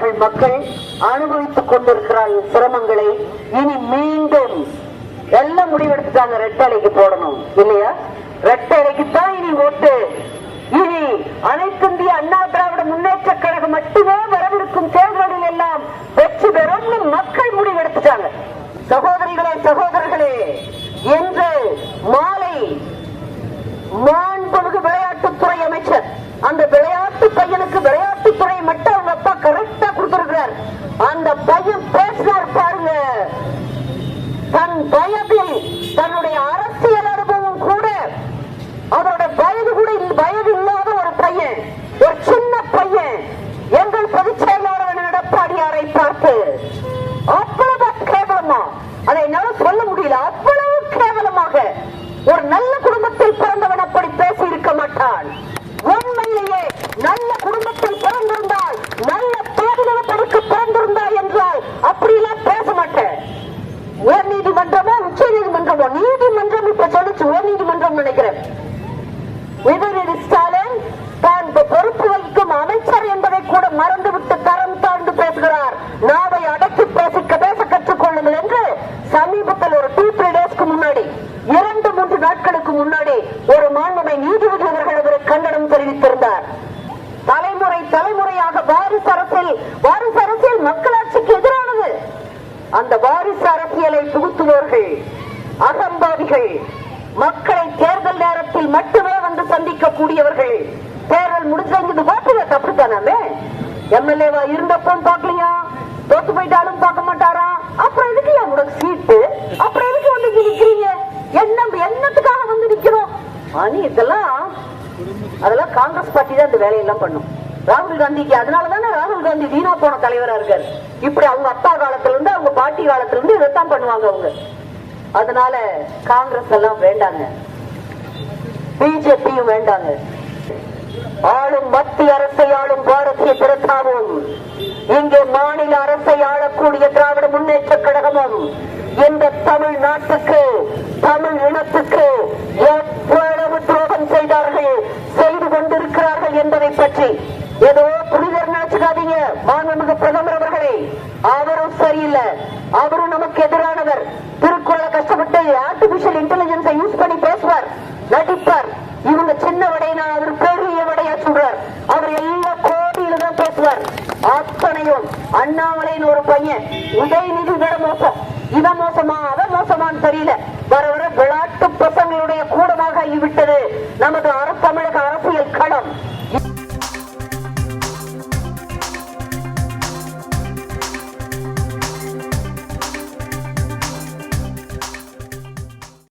இருக்கிறார்கள் மக்கள், அனுபவித்துக் கொண்டிருக்கிறார் சிரமங்களை. இனி மீண்டும் எல்லாம் முடிவெடுத்துட்டாங்க, ரெட்டலைக்கு போடணும் இல்லையா? ரெட்டலைக்கு தான் இனி ஓட்டு. இனி அனைத்து இந்திய அண்ணா திராவிட முன்னேற்ற கழகம் மட்டுமே வரவிருக்கும் தேர்தலில் எல்லாம் வெற்றி பெறும் மக்கள் முடிவெடுத்துட்டாங்க. சகோதரிகளே சகோதரர்களே, இன்று மாலை மாண்புமிகு விளையாட்டுத்துறை அமைச்சர் அந்த விளையாட்டு பையனுக்கு விளையாட்டுத்துறை மட்டும் அவங்க அப்பா கரெக்டா கொடுத்திருக்கிறார். அந்த பையன் பேசினார் பாருங்க, தன் வயதில் தன்னுடைய அரசியல் அனுபவம் கூட, அவரோட வயது கூட வயது இல்லாத ஒரு பையன், ஒரு சின்ன பையன் எங்கள் பொதுச் செயலாளர் எடப்பாடியாரை பார்த்து அவ்வளவு கேவலமா, அதை என்னால சொல்ல முடியல, அவ்வளவு கேவலமாக ஒரு நல்ல குடும்பத்தில் பிறந்தவன் அப்படி பேசி இருக்க மாட்டான். உண்மையிலேயே நல்ல குடும்பத்தில் பிறந்திருந்தால், நல்ல பாதுகாப்பு படிக்க பிறந்திருந்தால் என்றால் அப்படியெல்லாம் பேச மாட்டேன். உயர் நீதிமன்றமோ உச்ச நீதிமன்றமோ, நீதிமன்றம் இப்ப சொல்லிச்சு, உயர் நீதிமன்றம் நினைக்கிறேன். உதயநிதி ஸ்டாலின் தான் பொறுப்பு வகிக்கும் அமைச்சர் என்பதை கூட மறந்துவிட்டு தரம் தாழ்ந்து பேசுகிறார். நாவை அடக்கி பேச கற்றுக் கொள்ளுங்கள் என்று சமீபத்தில் ஒரு 2-3 டேஸ்க்கு முன்னாடி, 2-3 நாட்களுக்கு முன்னாடி ஒரு மாண்புமை நீதிபதி அவர்கள் அவரை கண்டனம் தெரிவித்திருந்தார். தலைமுறை தலைமுறையாக வாரிசு அரசியல் மக்களாட்சிக்கு எதிரானது. அந்த வாரிசு அரசியலை புகுத்துவோர்கள் அகம்பாவிகள், மக்களை தேர்தல் நேரத்தில் மட்டுமே வந்து சந்திக்கக்கூடியவர்கள். தேர்தல் முடிஞ்சது பாட்டுல தப்புத்தானே, எம்எல்ஏவா இருந்தப்போ பாக்கலையா, தோத்து போயிட்டாலும் பார்க்க மாட்டாரா, அப்புறம் எதுக்கு உனக்கு சீட்டு, அப்புறம் எதுக்கு வந்து நிக்கிறீங்க, என்னத்துக்காக வந்து நிக்கிறோம்? அதெல்லாம் காங்கிரஸ் பார்ட்டி தான் இந்த வேலையெல்லாம் பண்ணும். ராகுல் காந்திக்கு அதனாலதானே ராகுல் காந்தி வீணா போன தலைவரா இருக்காரு. இப்படி அவங்க அப்பா காலத்துல இருந்து அவங்க பாட்டி காலத்துல இருந்து இதைத்தான் பண்ணுவாங்க அவங்க. அதனால காங்கிரஸ் எல்லாம் வேண்டாங்க, பிஜேபியும் வேண்டாங்க. ஆளும் மத்திய அரசை ஆளும் பாரதிய ஜனதாவும், இங்கே மாநில அரசை ஆளக்கூடிய திராவிட முன்னேற்ற கழகமும் இந்த தமிழ்நாட்டுக்கு, தமிழ் இனத்துக்கு எவ்வளவு துரோகம் செய்தார்கள், செய்து கொண்டிருக்கிறார்கள் என்பதை பற்றி ஏதோ புரிதர் நினைச்சுக்காதீங்க. மாண்புமிகு பிரதமர் அவர்களே, அவரும் சரியில்லை, அவரும் நமக்கு எதிரானவர். திருக்குறளை கஷ்டப்பட்டு ஆர்டிபிஷியல் இன்டெலிஜென்ஸை யூஸ் பண்ணி பேசுவார், நடிப்பார். இவங்க சின்ன வடையினா அவர் பெரிய வடையா சொல்றார். அவர் எல்லா கோடியில தான் பேசுவார். அத்தனையும் அண்ணாமலைன்னு ஒரு பையன், உதயநிதி விட மோசம், இவன் மோசமா அவன் மோசமான்னு தெரியல.